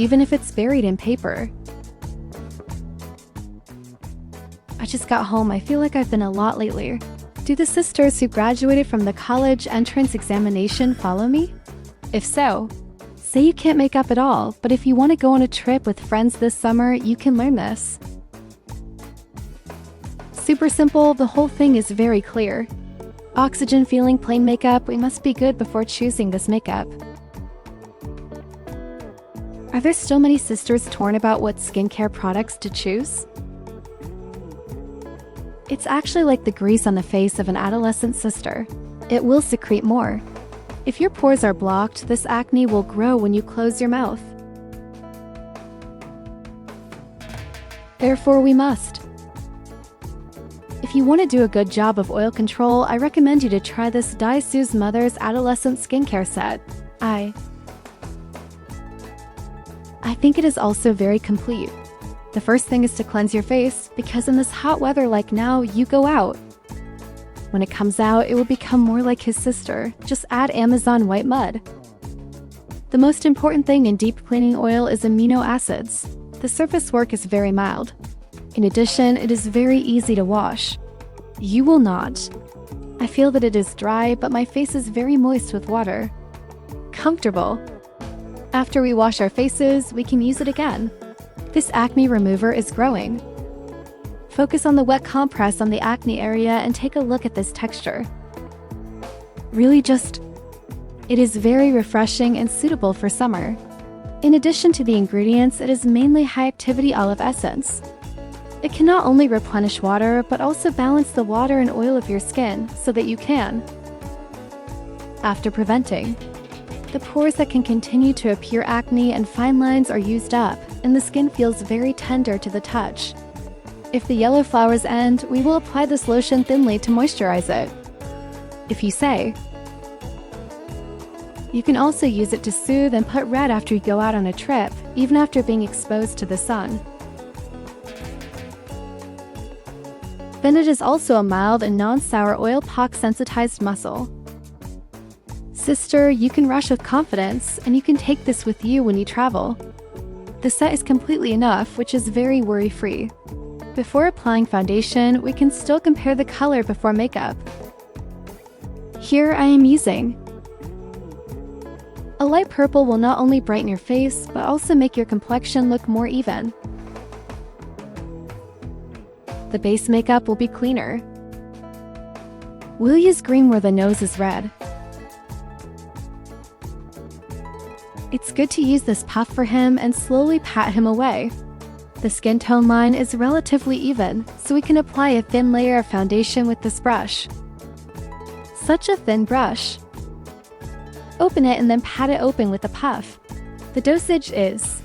even if it's buried in paper. I just got home. I feel like I've been a lot lately. Do the sisters who graduated from the college entrance examination follow me? If so, say you can't make up at all, but if you want to go on a trip with friends this summer, you can learn this. Super simple, the whole thing is very clear. Oxygen feeling plain makeup, we must be good before choosing this makeup. Are there still many sisters torn about what skincare products to choose? It's actually like the grease on the face of an adolescent sister. It will secrete more. If your pores are blocked, this acne will grow when you close your mouth. Therefore, we must. If you want to do a good job of oil control, I recommend you to try this Daisu's Mother's Adolescent Skincare Set. I think it is also very complete. The first thing is to cleanse your face, because in this hot weather like now, you go out. When it comes out, it will become more like his sister. Just add Amazon white mud. The most important thing in deep cleaning oil is amino acids. The surface work is very mild. In addition, it is very easy to wash. You will not. I feel that it is dry, but my face is very moist with water. Comfortable. After we wash our faces, we can use it again. This acne remover is growing. Focus on the wet compress on the acne area and take a look at this texture. Really it is very refreshing and suitable for summer. In addition to the ingredients, it is mainly high-activity olive essence. It can not only replenish water, but also balance the water and oil of your skin so that you can. After preventing, the pores that can continue to appear acne and fine lines are used up, and the skin feels very tender to the touch. If the yellow flowers end, we will apply this lotion thinly to moisturize it. If you say, you can also use it to soothe and put red after you go out on a trip, even after being exposed to the sun. Then it is also a mild and non-sour oil pock-sensitized muscle. Sister, you can rush with confidence, and you can take this with you when you travel. The set is completely enough, which is very worry-free. Before applying foundation, we can still compare the color before makeup. Here I am using. A light purple will not only brighten your face, but also make your complexion look more even. The base makeup will be cleaner. We'll use green where the nose is red. It's good to use this puff for him and slowly pat him away. The skin tone line is relatively even, so we can apply a thin layer of foundation with this brush. Such a thin brush. Open it and then pat it open with a puff. The dosage is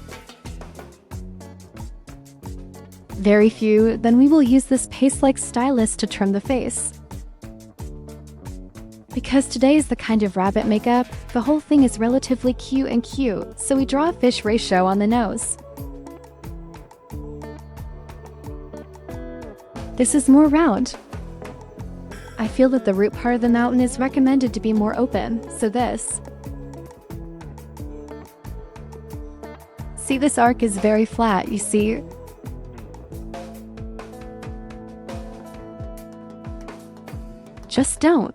very few, then we will use this paste-like stylus to trim the face. Because today is the kind of rabbit makeup, the whole thing is relatively cute, so we draw a fish ratio on the nose. This is more round. I feel that the root part of the mountain is recommended to be more open, so this. See, this arc is very flat, you see? Just don't.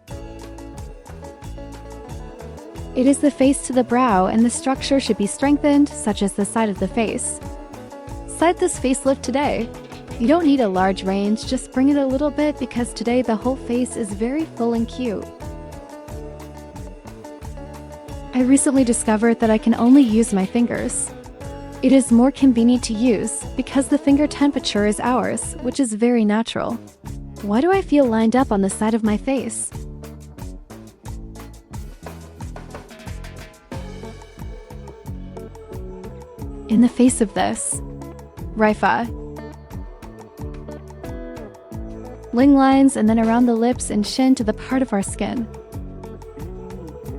It is the face to the brow, and the structure should be strengthened, such as the side of the face. Side this facelift today. You don't need a large range, just bring it a little bit because today the whole face is very full and cute. I recently discovered that I can only use my fingers. It is more convenient to use because the finger temperature is ours, which is very natural. Why do I feel lined up on the side of my face? In the face of this, Rifa. Ling lines and then around the lips and chin to the part of our skin.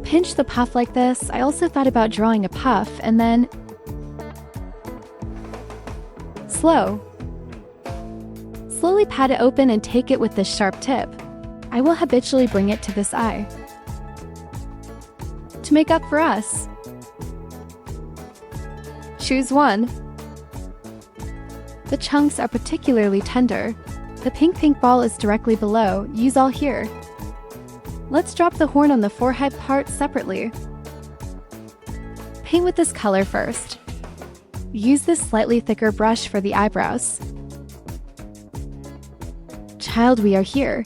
Pinch the puff like this. I also thought about drawing a puff and then slowly pat it open and take it with this sharp tip. I will habitually bring it to this eye. To make up for us. Choose one. The chunks are particularly tender. The pink ball is directly below. Use all here. Let's drop the horn on the forehead part separately. Paint with this color first. Use this slightly thicker brush for the eyebrows. Child, we are here.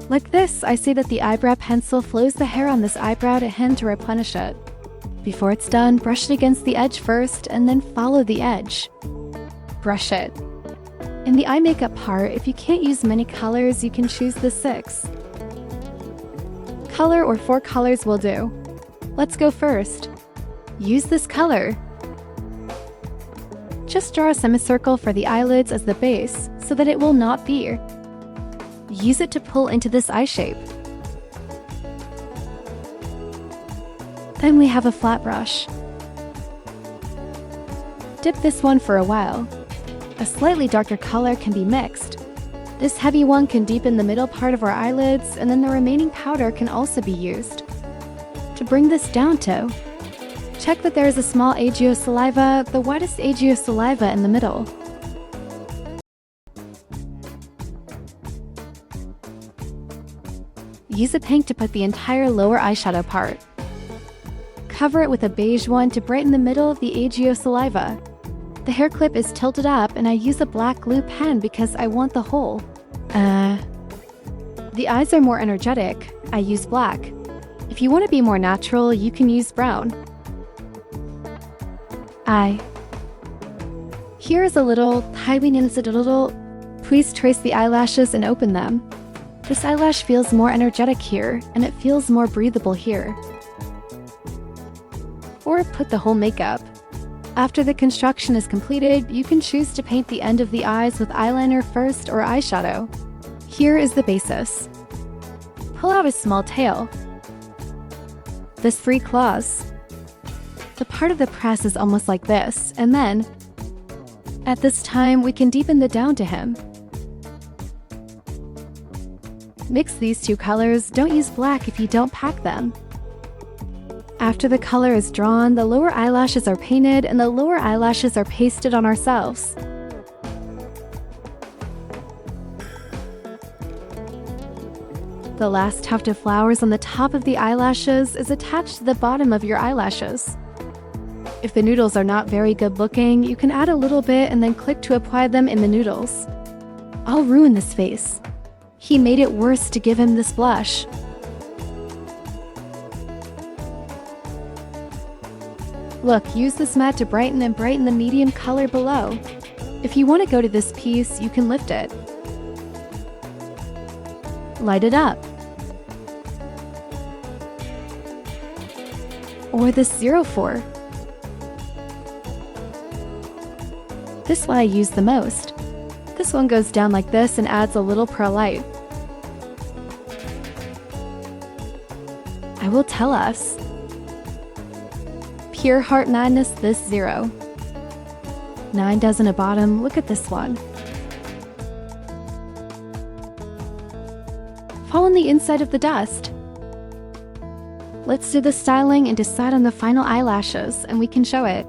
Like this, I say that the eyebrow pencil flows the hair on this eyebrow to him to replenish it. Before it's done, brush it against the edge first, and then follow the edge. Brush it. In the eye makeup part, if you can't use many colors, you can choose the 6. Color or 4 colors will do. Let's go first. Use this color. Just draw a semicircle for the eyelids as the base, so that it will not veer. Use it to pull into this eye shape. Then we have a flat brush. Dip this one for a while. A slightly darker color can be mixed. This heavy one can deepen the middle part of our eyelids, and then the remaining powder can also be used. To bring this down to, check that there is a small agio saliva, the widest agio saliva in the middle. Use a pink to put the entire lower eyeshadow part. Cover it with a beige one to brighten the middle of the agio saliva. The hair clip is tilted up and I use a black glue pen because I want the hole. The eyes are more energetic. I use black. If you want to be more natural, you can use brown. Here is a little, please trace the eyelashes and open them. This eyelash feels more energetic here, and it feels more breathable here. Or put the whole makeup. After the construction is completed, you can choose to paint the end of the eyes with eyeliner first or eyeshadow. Here is the basis. Pull out a small tail. This 3 claws. The part of the press is almost like this, and then, at this time, we can deepen the down to him. Mix these 2 colors, don't use black if you don't pack them. After the color is drawn, the lower eyelashes are painted and the lower eyelashes are pasted on ourselves. The last tuft of flowers on the top of the eyelashes is attached to the bottom of your eyelashes. If the noodles are not very good looking, you can add a little bit and then click to apply them in the noodles. I'll ruin this face. He made it worse to give him this blush. Look, use this matte to brighten the medium color below. If you want to go to this piece, you can lift it. Light it up. Or this 04. This one I use the most. This one goes down like this and adds a little pearl light. I will tell us. Pure Heart Madness, this 0. 9 dozen a bottom, look at this one. Fall on the inside of the dust. Let's do the styling and decide on the final eyelashes, and we can show it.